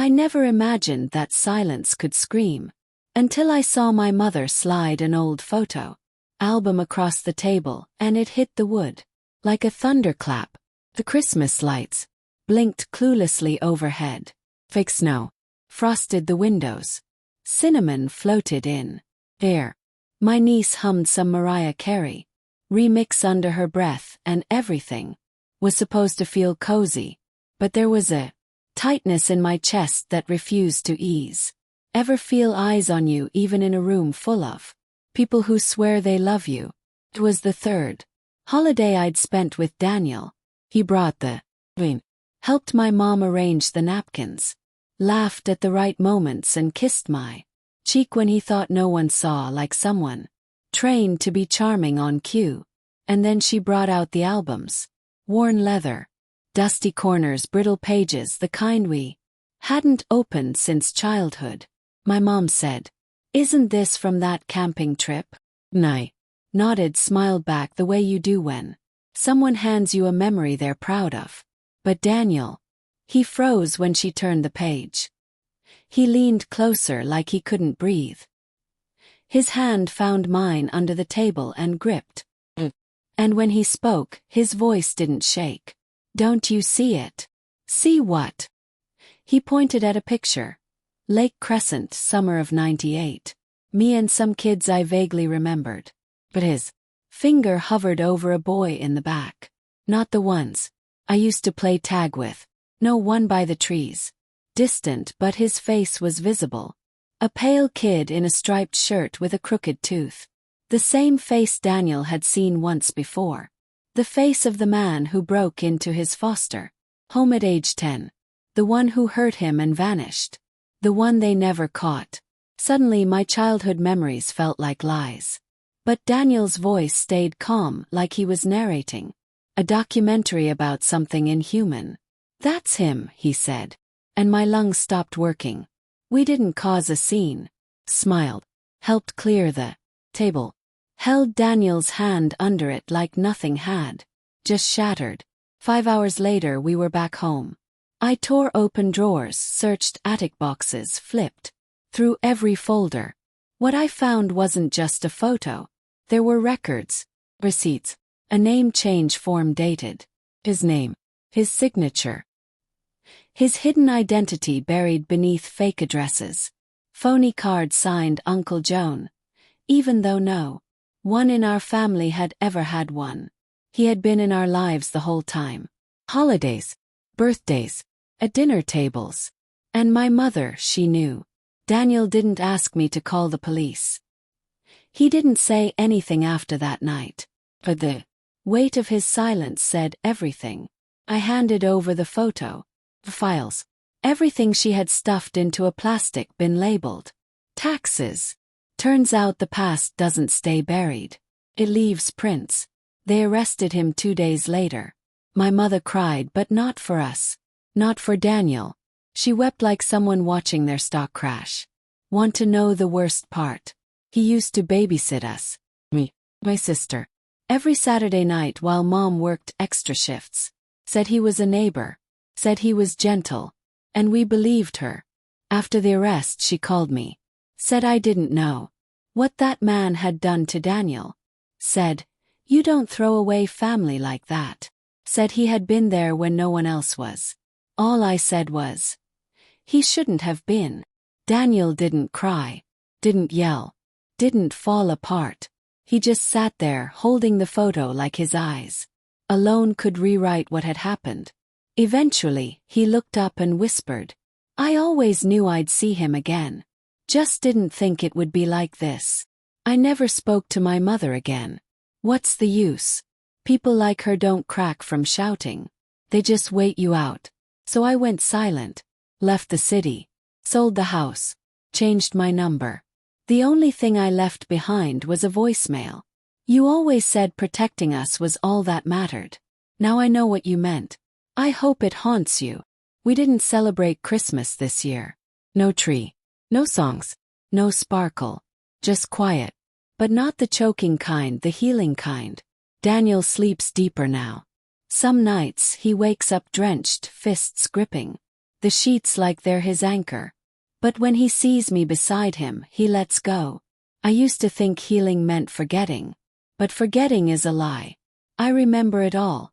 I never imagined that silence could scream. Until I saw my mother slide an old photo album across the table, and it hit the wood. Like a thunderclap, the Christmas lights blinked cluelessly overhead. Fake snow frosted the windows. Cinnamon floated in air. My niece hummed some Mariah Carey remix under her breath, and everything was supposed to feel cozy. But there was a tightness in my chest that refused to ease. Ever feel eyes on you even in a room full of people who swear they love you? It was the third holiday I'd spent with Daniel. He brought the wine, helped my mom arrange the napkins, laughed at the right moments, and kissed my cheek when he thought no one saw, like someone trained to be charming on cue. And then she brought out the albums. Worn leather, dusty corners, brittle pages, the kind we hadn't opened since childhood. My mom said, "Isn't this from that camping trip?" I nodded, smiled back the way you do when someone hands you a memory they're proud of. But Daniel, he froze when she turned the page. He leaned closer like he couldn't breathe. His hand found mine under the table and gripped. And when he spoke, his voice didn't shake. "Don't you see it?" "See what?" He pointed at a picture. Lake Crescent, summer of '98. Me and some kids I vaguely remembered. But his finger hovered over a boy in the back. Not the ones I used to play tag with. No, one by the trees. Distant, but his face was visible. A pale kid in a striped shirt with a crooked tooth. The same face Daniel had seen once before. The face of the man who broke into his foster home at age 10. The one who hurt him and vanished. The one they never caught. Suddenly my childhood memories felt like lies. But Daniel's voice stayed calm, like he was narrating a documentary about something inhuman. "That's him," he said. And my lungs stopped working. "We didn't cause a scene." Smiled. Helped clear the table. Held Daniel's hand under it like nothing had just shattered. 5 hours later we were back home. I tore open drawers, searched attic boxes, flipped through every folder. What I found wasn't just a photo. There were records, receipts, a name change form dated. His name, his signature. His hidden identity buried beneath fake addresses. Phony card signed Uncle Joan. Even though no one in our family had ever had one. He had been in our lives the whole time. Holidays, birthdays, at dinner tables. And my mother, she knew. Daniel didn't ask me to call the police. He didn't say anything after that night. But the weight of his silence said everything. I handed over the photo, the files, everything she had stuffed into a plastic bin labeled taxes. Turns out the past doesn't stay buried. It leaves prints. They arrested him 2 days later. My mother cried, but not for us. Not for Daniel. She wept like someone watching their stock crash. Want to know the worst part? He used to babysit us. Me, my sister. Every Saturday night while Mom worked extra shifts. Said he was a neighbor. Said he was gentle. And we believed her. After the arrest she called me. Said I didn't know what that man had done to Daniel. Said, "You don't throw away family like that." Said he had been there when no one else was. All I said was, he shouldn't have been. Daniel didn't cry, didn't yell, didn't fall apart. He just sat there holding the photo like his eyes alone could rewrite what had happened. Eventually, he looked up and whispered, "I always knew I'd see him again. Just didn't think it would be like this." I never spoke to my mother again. What's the use? People like her don't crack from shouting. They just wait you out. So I went silent, left the city, sold the house, changed my number. The only thing I left behind was a voicemail. "You always said protecting us was all that mattered. Now I know what you meant. I hope it haunts you. We didn't celebrate Christmas this year. No tree, no songs, no sparkle. Just quiet. But not the choking kind, the healing kind. Daniel sleeps deeper now. Some nights he wakes up drenched, fists gripping the sheets like they're his anchor. But when he sees me beside him, he lets go. I used to think healing meant forgetting. But forgetting is a lie. I remember it all.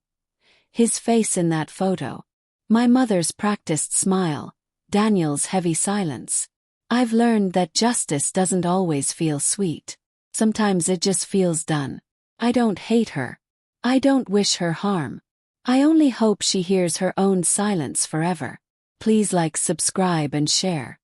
His face in that photo. My mother's practiced smile. Daniel's heavy silence. I've learned that justice doesn't always feel sweet. Sometimes it just feels done. I don't hate her. I don't wish her harm. I only hope she hears her own silence forever. Please like, subscribe and share.